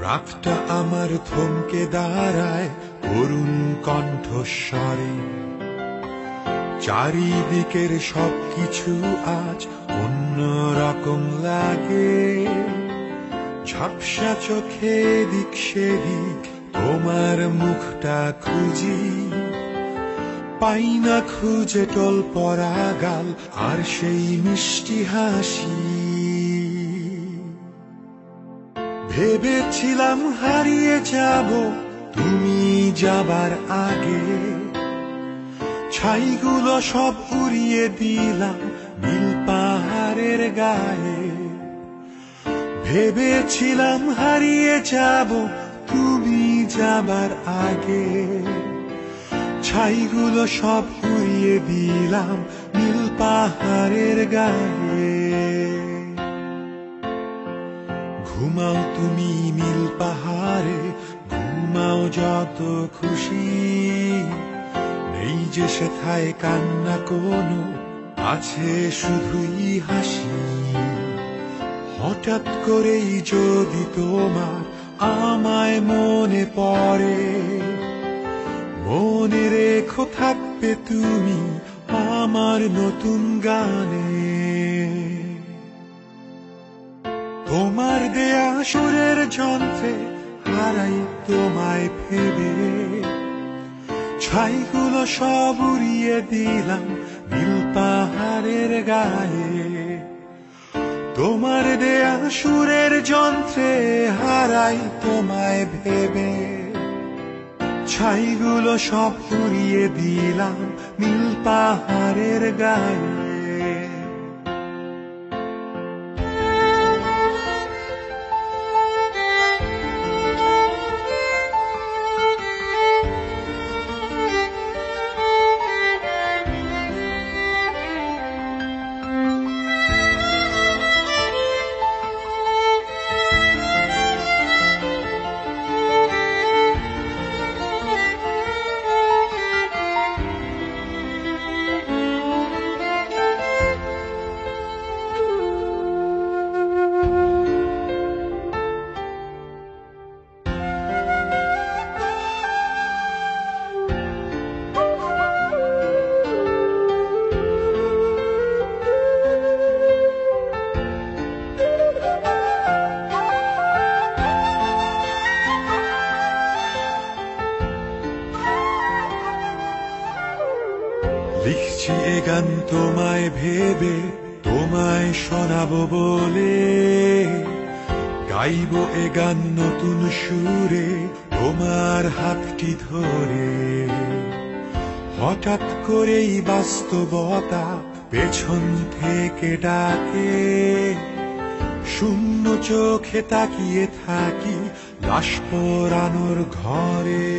রাতটা আমার থমকে দাঁড়ায় করুণ কণ্ঠস্বরে, চারিদিকের সবকিছু আজ অন্যরকম লাগে। ঝাপসা চোখে দিক সেদিক তোমার মুখটা খুঁজি, পাই না খুঁজে টল পরা গাল আর সেই মিষ্টি হাসি। ভেবেছিলাম হারিয়ে যাব তুমি যাবার আগে, ছাইগুলো সব উড়িয়ে দিলাম নীল পাহাড়ের গায়ে। ভেবেছিলাম হারিয়ে যাব তুমি যাবার আগে, ছাইগুলো সব উড়িয়ে দিলাম নীল পাহাড়ের গায়ে। ঘুমাও তুমি নীল পাহাড়ে, ঘুমাও যত খুশি, নেই যে সেথায় কান্না কোনো, আছে শুধুই হাসি। হঠাৎ করেই যদি তোমার আমায় মনে পড়ে, মনে রেখো থাকবে তুমি আমার নতুন গানে। তোমার দেয়া সুরের যন্ত্রে হারাই তোমায় ভেবে, ছাইগুলো সব উড়িয়ে দিলাম নীল পাহাড়ের গায়ে। তোমার দেয়া সুরের যন্ত্রে হারাই তোমায় ভেবে, ছাইগুলো সব উড়িয়ে দিলাম নীল পাহাড়ের গায়ে। লিখছি এ গান তোমায় ভেবে, তোমায় শোনাবো বলে, গাইবো এ গান নতুন সুরে তোমার হাতটি ধরে। হঠাৎ করেই বাস্তবতা পেছন থেকে ডাকে, শূন্য চোখে তাকিয়ে থাকি লাশ পোড়ানোর ঘরে।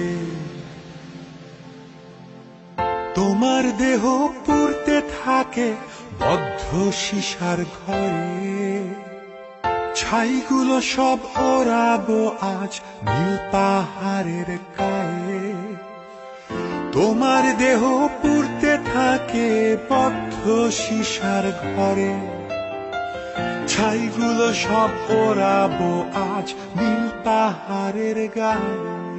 তোমার দেহ পুড়তে থাকে বদ্ধ সীসার ঘরে, ছাইগুলো সব ওড়াবো আজ নীল পাহাড়ের গায়ে। তোমার দেহ পুড়তে থাকে বদ্ধ সীসার ঘরে, ছাইগুলো সব ওড়াবো আজ নীল পাহাড়ের গায়ে।